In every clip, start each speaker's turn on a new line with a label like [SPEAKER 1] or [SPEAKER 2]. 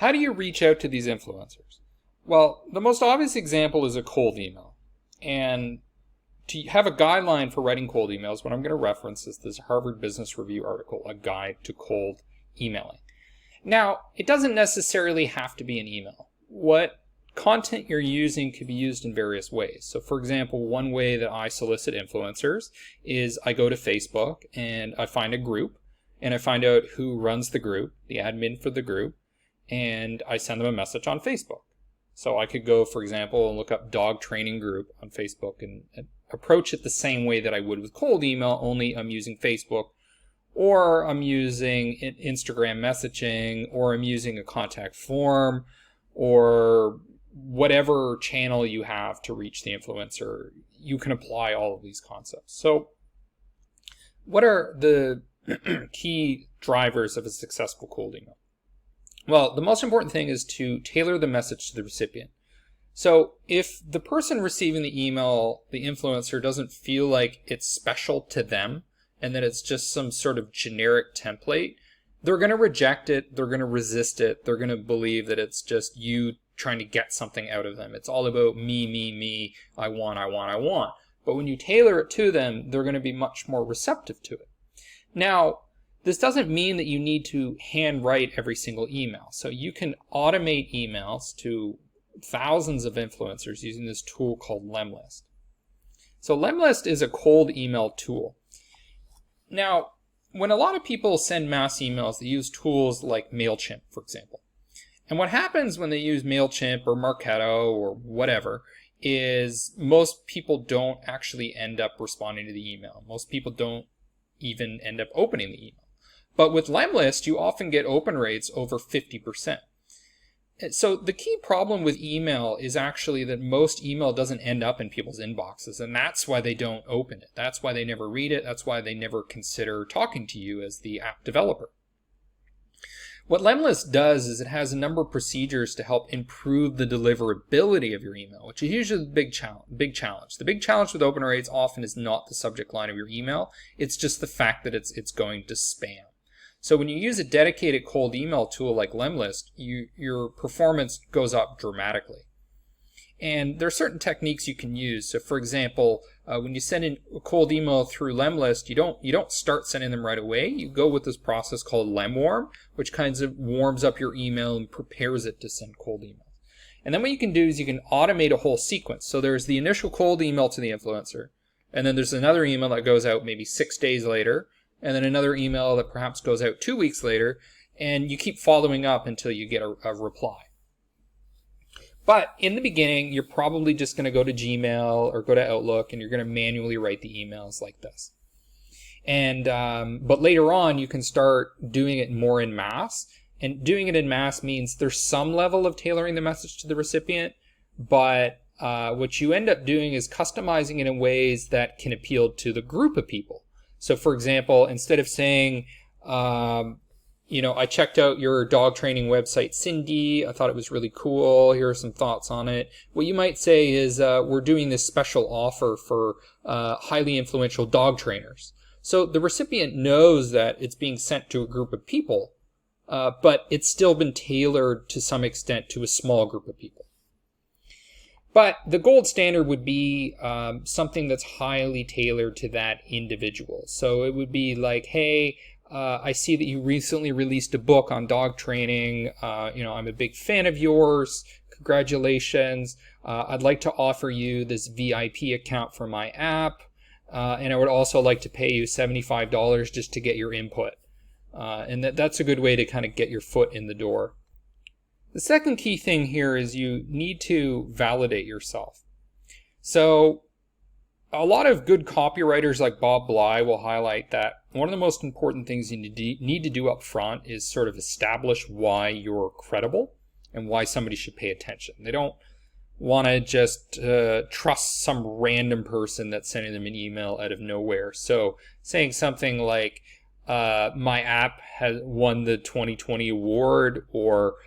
[SPEAKER 1] how do you reach out to these influencers? Well, the most obvious example is a cold email. And to have a guideline for writing cold emails, what I'm going to reference is this Harvard Business Review article, A Guide to Cold Emailing. Now, it doesn't necessarily have to be an email. What content you're using could be used in various ways. So for example, one way that I solicit influencers is I go to Facebook and I find a group and I find out who runs the group, the admin for the group, and I send them a message on Facebook. So I could go, for example, and look up dog training group on Facebook and approach it the same way that I would with cold email, only I'm using Facebook, or I'm using Instagram messaging, or I'm using a contact form, or whatever channel you have to reach the influencer. You can apply all of these concepts. So what are the key drivers of a successful cold email? Well, the most important thing is to tailor the message to the recipient. So if the person receiving the email, the influencer, doesn't feel like it's special to them and that it's just some sort of generic template, they're going to reject it, they're going to resist it, they're going to believe that it's just you trying to get something out of them. It's all about me, I want. But when you tailor it to them, they're going to be much more receptive to it. Now, this doesn't mean that you need to handwrite every single email. So you can automate emails to thousands of influencers using this tool called Lemlist. So Lemlist is a cold email tool. Now, when a lot of people send mass emails, they use tools like MailChimp, for example. And what happens when they use MailChimp or Marketo or whatever is most people don't actually end up responding to the email. Most people don't even end up opening the email. But with Lemlist, you often get open rates over 50%. So the key problem with email is actually that most email doesn't end up in people's inboxes, and that's why they don't open it. That's why they never read it. That's why they never consider talking to you as the app developer. What Lemlist does is it has a number of procedures to help improve the deliverability of your email, which is usually the big challenge. The big challenge with open rates often is not the subject line of your email. It's just the fact that it's going to spam. So when you use a dedicated cold email tool like Lemlist, your performance goes up dramatically. And there are certain techniques you can use. So for example, when you send in a cold email through Lemlist, you don't start sending them right away. You go with this process called Lemwarm, which kind of warms up your email and prepares it to send cold emails. And then what you can do is you can automate a whole sequence. So there's the initial cold email to the influencer, and then there's another email that goes out maybe 6 days later, and then another email that perhaps goes out 2 weeks later, and you keep following up until you get a reply. But in the beginning, you're probably just going to go to Gmail or go to Outlook, and you're going to manually write the emails like this. And but later on, you can start doing it more in mass. And doing it in mass means there's some level of tailoring the message to the recipient, but what you end up doing is customizing it in ways that can appeal to the group of people. So for example, instead of saying, I checked out your dog training website, Cindy. I thought it was really cool. Here are some thoughts on it. What you might say is, we're doing this special offer for highly influential dog trainers. So the recipient knows that it's being sent to a group of people, but it's still been tailored to some extent to a small group of people. But the gold standard would be something that's highly tailored to that individual. So it would be like, hey, I see that you recently released a book on dog training. I'm a big fan of yours. Congratulations. I'd like to offer you this VIP account for my app. And I would also like to pay you $75 just to get your input. And that's a good way to kind of get your foot in the door. The second key thing here is you need to validate yourself. So a lot of good copywriters like Bob Bly will highlight that one of the most important things you need to do up front is sort of establish why you're credible and why somebody should pay attention. They don't want to just trust some random person that's sending them an email out of nowhere. So saying something like, my app has won the 2020 award, or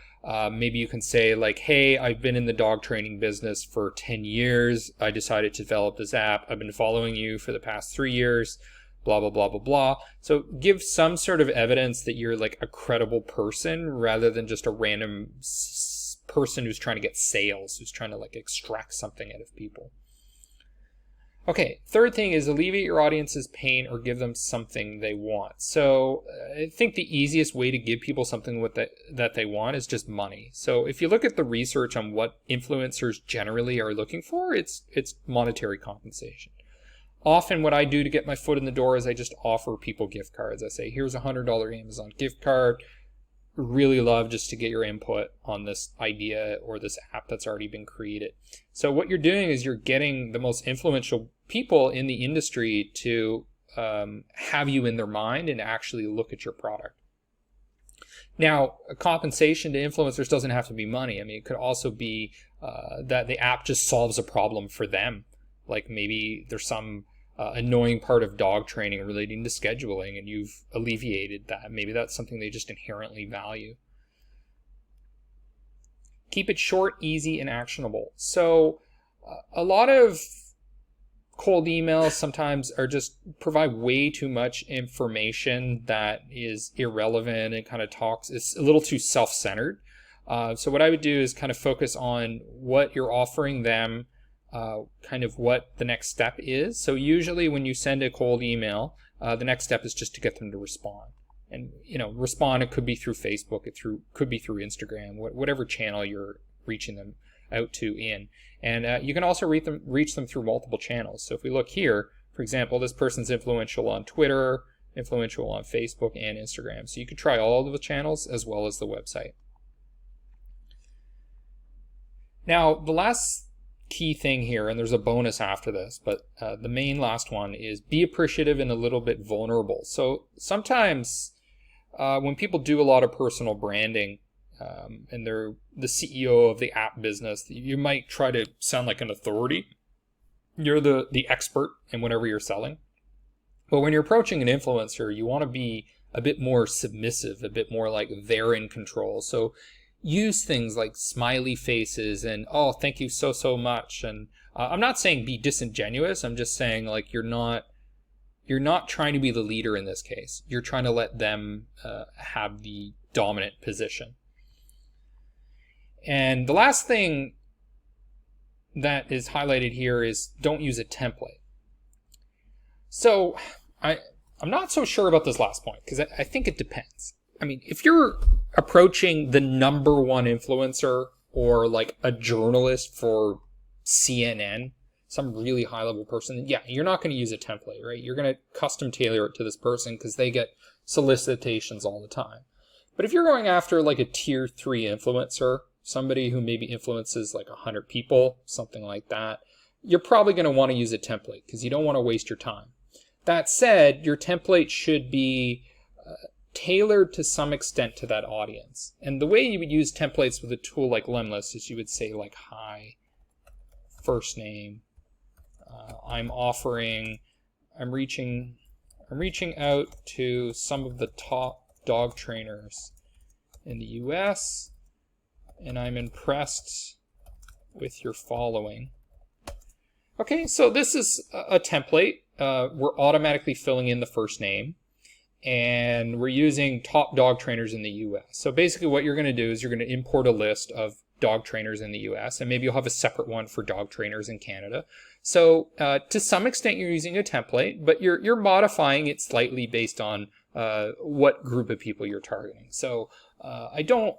[SPEAKER 1] maybe you can say like, hey, I've been in the dog training business for 10 years. I decided to develop this app. I've been following you for the past 3 years. blah, blah, blah, blah, blah. So give some sort of evidence that you're like a credible person rather than just a random person who's trying to get sales, who's trying to like extract something out of people. Okay, third thing is alleviate your audience's pain or give them something they want. So I think the easiest way to give people something that they want is just money. So if you look at the research on what influencers generally are looking for, it's monetary compensation. Often what I do to get my foot in the door is I just offer people gift cards. I say, here's a $100 Amazon gift card. Really love just to get your input on this idea or this app that's already been created. So what you're doing is you're getting the most influential people in the industry to have you in their mind and actually look at your product. Now, compensation to influencers doesn't have to be money. I mean, it could also be that the app just solves a problem for them. Like maybe there's some annoying part of dog training relating to scheduling and you've alleviated that. Maybe that's something they just inherently value. Keep it short, easy, and actionable. So a lot of cold emails sometimes are just provide way too much information that is irrelevant and kind of it's a little too self-centered. So what I would do is kind of focus on what you're offering them, kind of what the next step is. So usually when you send a cold email, the next step is just to get them to respond. And, respond, it could be through Facebook, could be through Instagram, whatever channel you're reaching them out to in. And you can also reach them through multiple channels. So if we look here, for example, this person's influential on Twitter, influential on Facebook and Instagram. So you could try all of the channels as well as the website. Now, the last key thing here, and there's a bonus after this, but the main last one is be appreciative and a little bit vulnerable. So sometimes when people do a lot of personal branding and they're the CEO of the app business, you might try to sound like an authority. You're the expert in whatever you're selling. But when you're approaching an influencer, you want to be a bit more submissive, a bit more like they're in control. So use things like smiley faces and, oh, thank you so much. And I'm not saying be disingenuous. I'm just saying like you're not trying to be the leader in this case. You're trying to let them have the dominant position. And the last thing that is highlighted here is don't use a template. So I'm not so sure about this last point because I think it depends. I mean, if you're approaching the number one influencer or like a journalist for CNN, some really high level person, yeah, you're not going to use a template, right? You're going to custom tailor it to this person because they get solicitations all the time. But if you're going after like a tier 3 influencer, somebody who maybe influences like 100 people, something like that, you're probably going to want to use a template because you don't want to waste your time. That said, your template should be tailored to some extent to that audience. And the way you would use templates with a tool like Lemlist is you would say like, hi, first name, I'm reaching out to some of the top dog trainers in the US, and I'm impressed with your following. Okay, so this is a template. We're automatically filling in the first name, and we're using top dog trainers in the US. So basically what you're going to do is you're going to import a list of dog trainers in the US, and maybe you'll have a separate one for dog trainers in Canada. So to some extent you're using a template, but you're modifying it slightly based on what group of people you're targeting. So I don't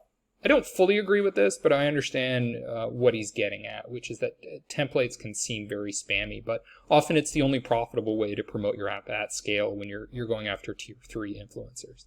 [SPEAKER 1] fully agree with this, but I understand what he's getting at, which is that templates can seem very spammy, but often it's the only profitable way to promote your app at scale when you're going after tier 3 influencers.